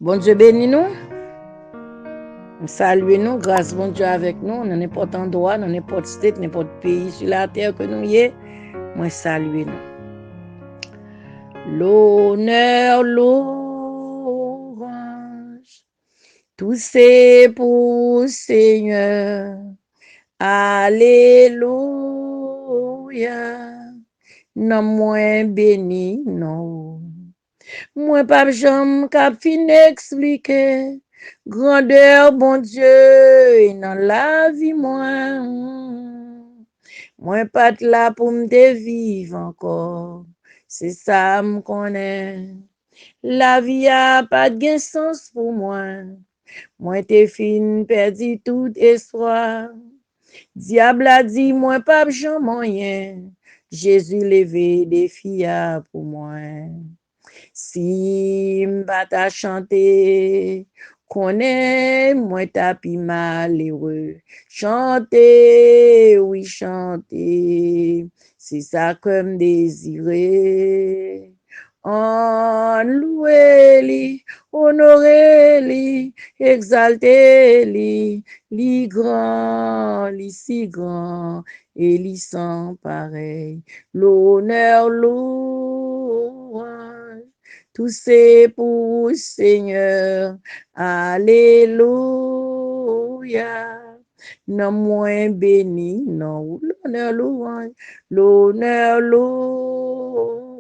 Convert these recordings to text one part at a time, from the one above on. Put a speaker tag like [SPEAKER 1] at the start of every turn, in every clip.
[SPEAKER 1] Bon Dieu bénis nous. Saluez nous, grâce bon Dieu avec nous, dans n'importe endroit, dans n'importe state, n'importe pays sur la terre que nous y est. Moi saluez nous. L'honneur, louange, tout c'est pour Seigneur. Alléluia. Non moins béni, non. Moi pas jamais cap fin expliquer grandeur bon Dieu dans la vie moi. Moi pas là pour me vivre encore. C'est ça me connaît. La vie a pas de sens pour moi. Moi t'es fin perdu tout espoir. Diable a dit moi pas jamais moyen. Jésus levé des filles pour moi. Si m'pas ta chanter, connais moi tapi malheureux. Chanter, oui chanter, c'est ça comme désiré. En louer li, honorer li, exalter li, li grand, li si grand, et li sans pareil. L'honneur, louange, tout c'est pour Seigneur. Alléluia. Non moins béni, non. L'honneur, louange, l'honneur, louange.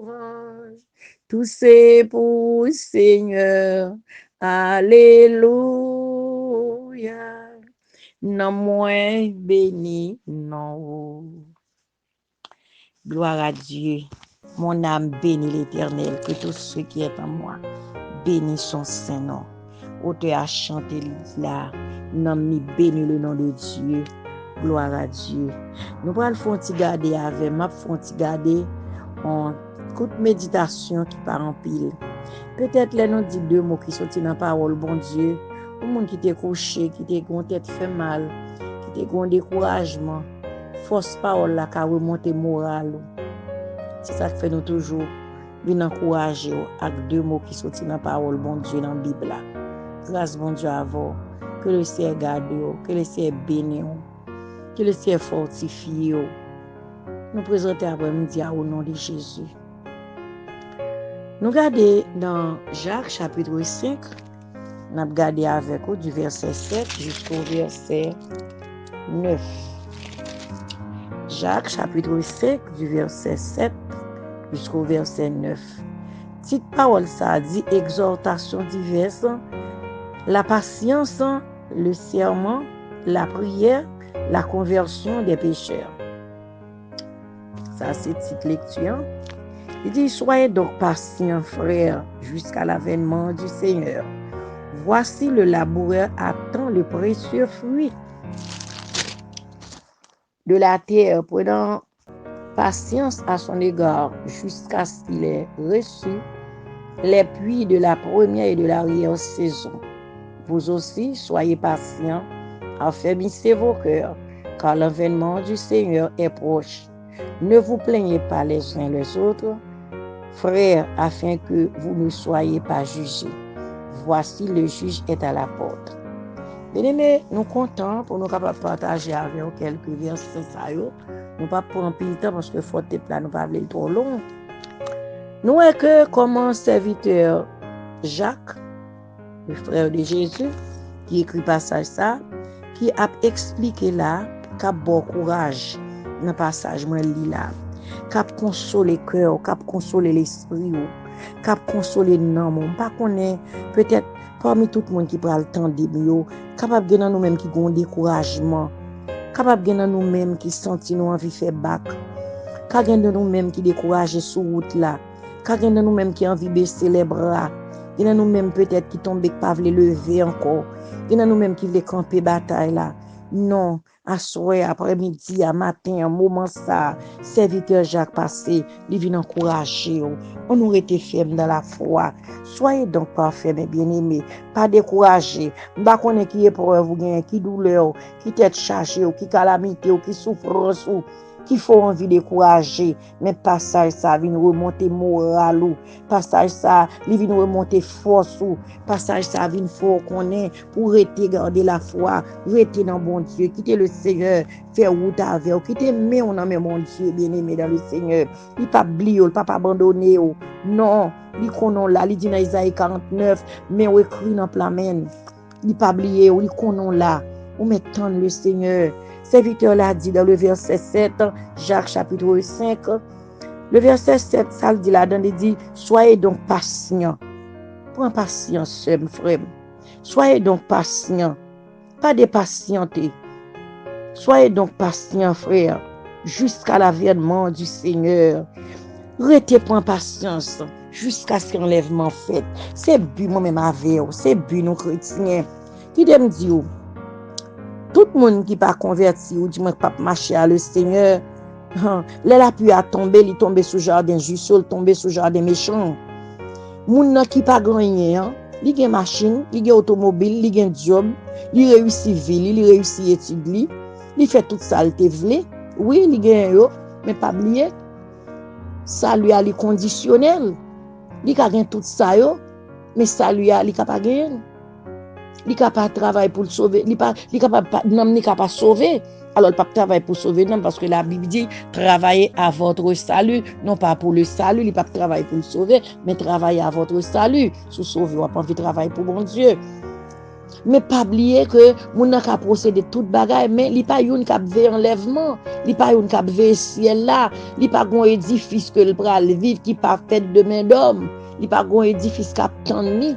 [SPEAKER 1] Tout c'est pour Seigneur. Alléluia. Non moins béni, non. Gloire à Dieu. Mon âme bénit l'Éternel, que tout ce qui est en moi bénit son saint nom. Auteur a chanté là, nom mi bénit le nom de Dieu. Gloire à Dieu. Nous allons faire un petit garder avec, m'a faire un petit garder en toute méditation qui part en pile. Peut-être là nous dit deux mots qui sont dans la parole, bon Dieu. Au monde qui t'est couché, qui t'est tête fait mal, qui t'est un découragement, force parole là qui remonter moral. C'est ça que fait nous toujours bien encourager avec deux mots qui sont dans la parole bon Dieu dans la Bible. Grâce bon Dieu à vous, que le ciel garde, que le ciel bénisse, que le ciel fortifie. Nous présentons après-midi au nom de Jésus. Nous regardons dans Jacques chapitre 5, nous avons regardé avec vous du verset 7 jusqu'au verset 9. Jacques chapitre 5 du verset 7 jusqu'au verset 9. Petite parole ça dit exhortation diverses, la patience, le serment, la prière, la conversion des pécheurs. Ça c'est petite lecture. Il dit soyez donc patients frères jusqu'à l'avènement du Seigneur. Voici le laboureur attend le précieux fruit de la terre, prenant patience à son égard jusqu'à ce qu'il ait reçu les pluies de la première et de l'arrière-saison. Vous aussi, soyez patients, affermissez vos cœurs, car l'avènement du Seigneur est proche. Ne vous plaignez pas les uns les autres, frères, afin que vous ne soyez pas jugés. Voici le juge est à la porte. Bien-aimés, nous comptons pour nous capables de partager avec vous quelques versets. Nous ne pas prendre plus de temps parce que faut être là, nous ne pas aller trop long. Nous est que comme un serviteur Jacques, le frère de Jésus, qui écrit passage ça, qui a expliqué là, qui a bon courage dans le passage moi lis là, qui a consolé cœur, qui a consolé l'esprit, qui a consolé non, pas connaît peut-être parmi tout le monde qui prend le temps de mieux, capable de nous-mêmes qui ont découragement, capable de nous-mêmes qui sentent nous envie faire bac, capable de nous-mêmes qui découragés sur route là, capable de nous-mêmes qui envie baisser les bras, il y a nous-mêmes peut-être qui tombent pas veulent lever encore, il y a nous-mêmes qui veulent camper bataille là. Non, à soir, après-midi, à matin, un moment ça, serviteur Jacques passé, il vient encourager. On nous était ferme dans la foi. Soyez donc pas fermes, mes bien-aimés, pas découragés. Pas connaître qui épreuve ou qui douleur, qui tête chargée, qui calamité, qui souffrance, qui font envie de décourager, mais passage ça vient remonter moral ou passage ça vient remonter force ou passage ça vient fort qu'on est pour rester garder la foi, rester dans bon Dieu, quitter le Seigneur, faire route avec, quitter mais on a mon Dieu bien-aimé dans le Seigneur. Il pas oublier, il pas abandonner non, il connaît là, il dit dans Isaïe 49, mais on écrit dans plamen. Il pas oublier, il connaît là, on met tant le Seigneur. Serviteur l'a dit dans le verset 7, Jacques chapitre 5. Le verset 7, ça le dit là-dedans, il dit, soyez donc patients. Prends patience, frère. Soyez donc patients. Pas de patienter. Soyez donc patients, frère, jusqu'à l'avènement du Seigneur. Restez prends patience jusqu'à ce qu'enlèvement fait. C'est but moi-même avec, c'est but nous chrétiens. Qui me dit, tout le monde qui pas converti ou dit moi pas marcher à le Seigneur, là puis à tomber, il tombe sous jardin juste, il tombe sous jardin méchant. Moun qui pas gagné, il a machine, il a automobile, il a job, il réussit ville, il réussit étude, il fait tout ça il te vle. Oui, il gagne mais pas oublier ça lui a les conditionnel. Il a gagné tout ça mais ça lui a pas gagné. Il n'est pas travailler pour le sauver, il n'est pas sauver. Alors, il pas travailler pour sauver, non, parce que la Bible dit travaillez à votre salut, non pas pour le salut, il pas travailler pour le sauver, mais travailler à votre salut. Sous sauver, on n'a pas envie de travailler pour mon Dieu. Mais pas oublier que mon n'a qu'à procéder toute bagaille, mais il pas une cap vers enlèvement, il pas une cap vers ciel là, il pas un édifice que le pral vivre qui pas fait de main d'homme, il pas un édifice cap ni.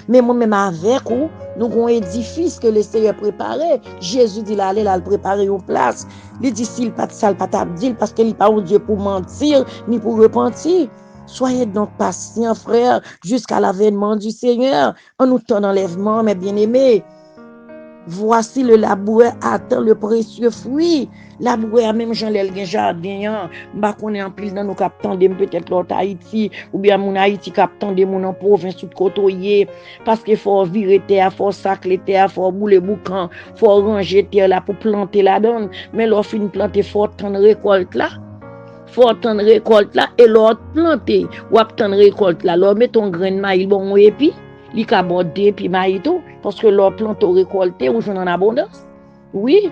[SPEAKER 1] Mais moi-même avec vous, nous avons un édifice que le Seigneur préparé. Jésus dit là, le préparer une place. Il dit s'il pas de sale, pas t'abdil, parce qu'il n'est pas un Dieu pour mentir, ni pour repentir. Soyez donc patients, frères, jusqu'à l'avènement du Seigneur. En nous temps d'enlèvement, mes bien-aimés. Voici le laboureur attend le précieux fruit. Laboureur même Jean l'el gen jardin, m'pa connait en pile dans nous k'ap tande peut-être l'autre Haïti ou bien mon Haïti k'ap tande mon en province tout côtoyer parce que faut virer terre, faut sacler terre, faut bouler boucan, faut ranger terre là pour planter la donne, mais l'on fin planter faut attendre récolte là. Faut attendre récolte là et l'autre planter ou attendre récolte là, l'on met ton grain de maïs bon et puis li ka bordé puis maïto parce que leur plante au récolté ou j'en en abondance. Oui.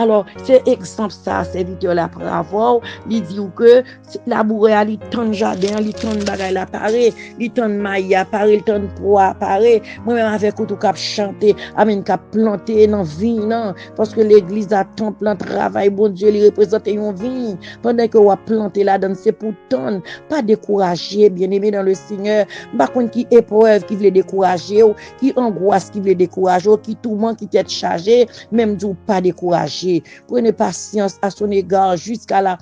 [SPEAKER 1] Alors, c'est exemple ça, serviteur là pour avoir, il dit que labourer, il tend jardin, il tend bagay la paré, il tend maïs à paré, il tend pois à paré. Moi-même avec tout cap chanter, amen cap planter dans vie non, parce que l'église a tant plan travail, bon Dieu, il représente une vie. Pendant que on planter là-dedans, c'est pour tendre, pas décourager, bien-aimé dans le Seigneur. Par contre, qui épreuve qui veut décourager, qui angoisse qui veut décourager, qui tourment qui tête chargée, même du pas décourager. Prenez patience à son égard jusqu'à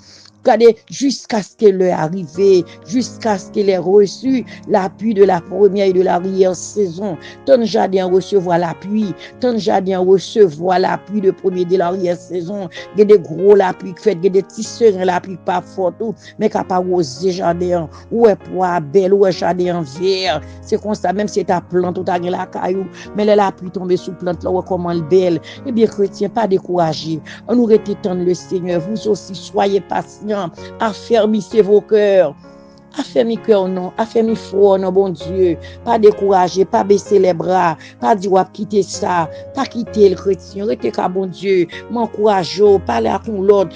[SPEAKER 1] ce qu'elle ait arrivé, jusqu'à ce qu'elle ait reçu l'appui de la première et de l'arrière saison. Ton jardin recevoir l'appui, ton jardin recevoir l'appui de premier de l'arrière saison. Il y a des gros l'appui qui fait, il y a des petits sereins l'appui pas fort tout, mais capable oser jardin, ou est pois belle, ou est jardin vert. C'est comme ça, même si ta plante ou ta la caillou, mais l'appui tomber sous plante là, ou comment elle belle. Eh bien, chrétien, pas découragé. On nous retient le Seigneur, vous aussi soyez patients. Affermissez vos cœurs. Affermis cœur non, affermis foi non bon Dieu, pas décourager, pas baisser les bras, pas dire ou quitter ça, pas quitter le chrétien, restez qu'à bon Dieu, m'encourage, parler à l'autre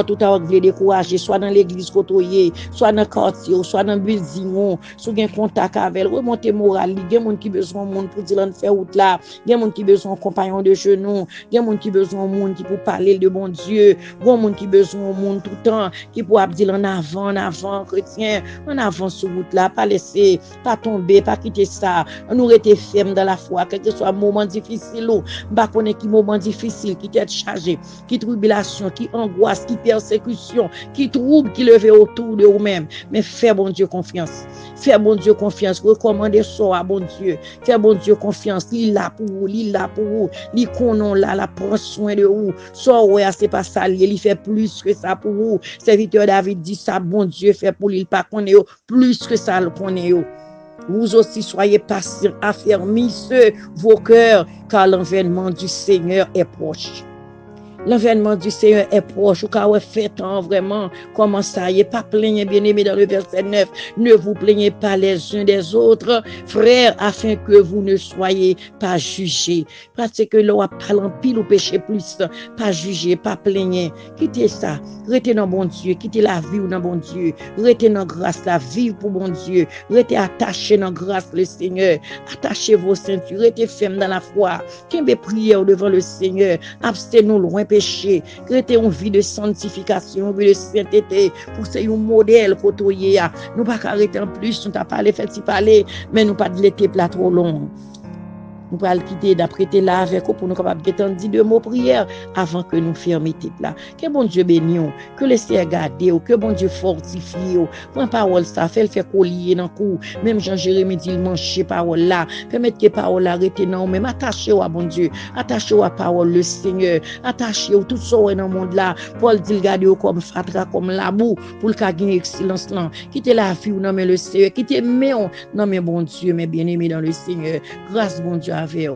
[SPEAKER 1] tout à veut décourager, soit dans l'église côtoyer, soit dans le quartier, soit dans le building, soit un contact avec, remonter moral, il y a des gens qui besoin de monde pour dire l'en faire route là, il y a des gens qui besoin de compagnon de genoux, il y a des gens qui besoin de monde qui pour parler de bon Dieu, il y a des gens qui besoin de monde tout le temps qui pour dire en avant chrétien. On avance sur route là, pas laisser, pas tomber, pas quitter ça. On nous rester ferme dans la foi, quel que soit un moment difficile ou, pas connaître qui moment difficile, qui t'est chargé, qui tribulation, qui angoisse, qui persécution, qui trouble, qui levait autour de vous-même. Mais fais bon Dieu confiance. Fais bon Dieu confiance. Recommandez ça à bon Dieu. Fais bon Dieu confiance. Il là pour vous, il là pour vous. Il connaît là, la prend soin de vous. Ça, ouais, c'est pas ça. Il fait plus que ça pour vous. Serviteur David dit ça, bon Dieu fait pour lui, il pas connaît plus que ça le connaît. Vous aussi soyez patients, affermissez vos cœurs, car l'avènement du Seigneur est proche. L'avènement du Seigneur est proche. Ou quand fait temps vraiment, comment ça y est, pas plaignez, bien-aimés, dans le verset 9. Ne vous plaignez pas les uns des autres, frères, afin que vous ne soyez pas jugés. Parce que l'on a pas l'empile ou péché plus, pas jugé, pas plaignez. Quittez ça. Restez dans bon Dieu. Quittez la vie dans bon Dieu. Restez dans grâce, la vie pour bon Dieu. Restez attachés dans grâce le Seigneur. Attachez vos ceintures. Restez fermes dans la foi. Qu'un prière devant le Seigneur. Abstenez-nous loin péché. Restez en vie de sanctification, vie de sainteté. Pour c'est un modèle côtoyer. Nous pas arrêter en plus. Nous pas parlé, fait si parler, mais nous pas de l'été plat trop long. Nous allons quitter d'apprêter là avec vous pour nous capables de dire 2 mots prière avant que nous fermions là. Que bon Dieu bénisse, que le Seigneur garde, que bon Dieu fortifie. Prends parole ça, fait collier dans cou. Même Jean-Jérémie dit manger parole là. Permettre que parole là rete non même attachez à bon Dieu, attachez à parole le Seigneur, attachez tout ça dans le monde là. Paul dit garder comme fatra comme la boue pour le gagner excellence là. Quittez la vie non mais le Seigneur, quittez mais non mais bon Dieu, mes bien-aimés dans le Seigneur. Grâce bon Dieu avec vous.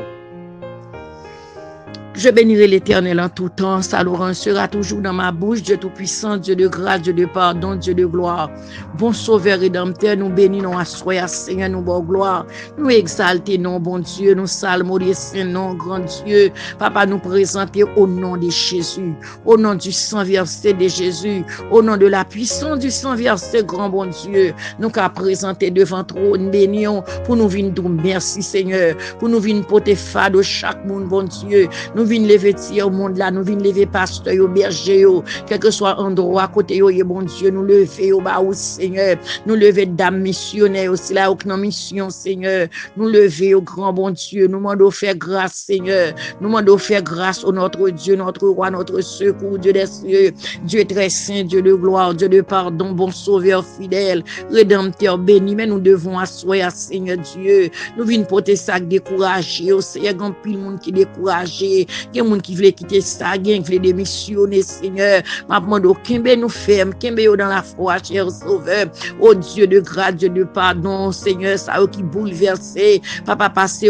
[SPEAKER 1] Je bénirai l'Éternel en tout temps. Sa louange sera toujours dans ma bouche. Dieu tout-puissant, Dieu de grâce, Dieu de pardon, Dieu de gloire. Bon sauveur rédempteur, nous bénissons à soi, Seigneur, nous bon gloire. Nous exaltons, bon Dieu, nous salmons les saints, non, grand Dieu. Papa, nous présenter au nom de Jésus, au nom du sang versé de Jésus, au nom de la puissance du sang versé, grand bon Dieu. Nous qu'à présenter devant toi, nous bénissons pour nous venir dire merci, Seigneur, pour nous venir porter fardeau chaque monde, bon Dieu. Nous venons lever tir au monde là, nous venons lever pasteur, au berger, quel que soit endroit à côté, bon Dieu, nous lever au bas, Seigneur, nous lever dames missionnaires aussi là, au mission, Seigneur, nous lever au grand bon Dieu, nous demandons faire grâce, Seigneur, nous demandons faire grâce au notre Dieu, notre roi, notre secours, Dieu des cieux, Dieu très saint, Dieu de gloire, Dieu de pardon, bon sauveur fidèle, rédempteur béni, mais nous devons asseoir, Seigneur Dieu, nous venons porter ça découragé, Seigneur, il y a un pile monde qui découragé. Il y a des gens qui veulent quitter ça, qui veulent démissionner, Seigneur. Ma demande aucun nous ferme, qu'un dans la foi, cher Sauveur. Oh Dieu de grâce, Dieu de pardon, Seigneur, ça qui bouleversé. Papa, passez,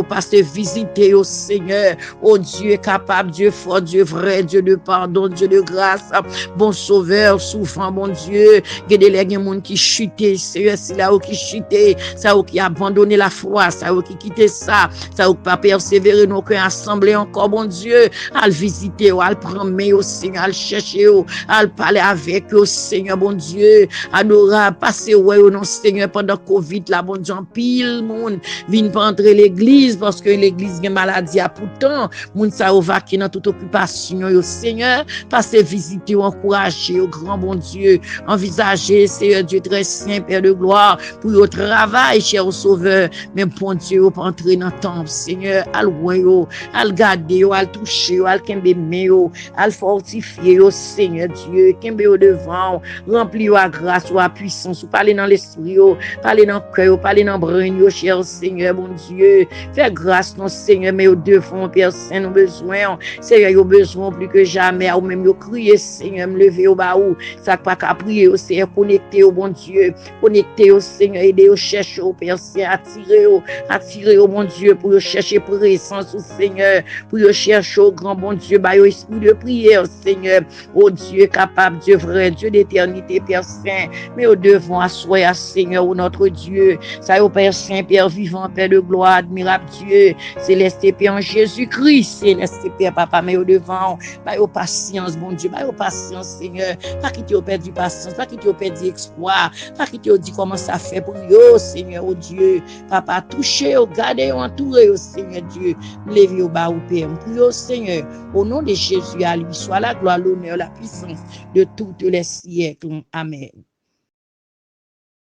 [SPEAKER 1] passez visiter, oh Seigneur. Oh Dieu capable, Dieu fort, Dieu vrai, Dieu de pardon, Dieu de grâce. Bon Sauveur, souffrant, bon Dieu. Il y a des gens qui chutent, Seigneur, c'est là qui chutent, ça qui abandonné la foi, ça qui quitté ça, ça qui pas persévérer, nous qui assemblé encore. Bon Dieu, à le visiter, à le prendre au Seigneur, à le chercher, à le parler avec au Seigneur, bon Dieu, adorable, passer au non Seigneur pendant Covid, là, bon Dieu, pile, monde, vient pas entrer l'église parce que l'église a maladie à pourtant, moun sa va qui dans toute occupation, au Seigneur, passer visiter, encourager au grand bon Dieu, envisager, Seigneur Dieu très saint, Père de gloire, pour le travail, cher Sauveur, même bon Dieu, pour entrer dans le temple, Seigneur, à le à le garder, à le toucher, à le kembe meo, à le fortifier, au Seigneur Dieu, kembe au devant, remplir à grâce, à puissance, ou parler dans l'esprit, parler dans le cœur, parler dans le brin, cher Seigneur, bon Dieu, fais grâce, non Seigneur, mais au devant, Père Saint, nous besoin, Seigneur, nous besoin plus que jamais, ou même nous crier, Seigneur, me lever au bas, ça pas qu'à prier, au Seigneur, connecter au bon Dieu, connecter au Seigneur, aider au chercher au Père Saint, attirer au bon Dieu, pour chercher présence au Seigneur, pour chercher au grand bon Dieu, par l'esprit de prière, Seigneur, oh Dieu capable, Dieu vrai, Dieu d'éternité, Père Saint, mais au devant, assoyer, Seigneur, oh notre Dieu, ça au Père Saint, Père vivant, Père de gloire, admirable Dieu, céleste Père en Jésus-Christ, céleste Père, Papa, mais au devant, par au patience, bon Dieu, par au patience, Seigneur, pas quitter au perdu patience, pas quitter au perdu espoir, pas quitter au dit comment ça fait pour eux, Seigneur, oh Dieu, Papa, toucher, garder, entourer, oh Seigneur Dieu, lever au bas au Père, prie au Seigneur, au nom de Jésus, à lui soit la gloire, l'honneur, la puissance de toutes les siècles. Amen.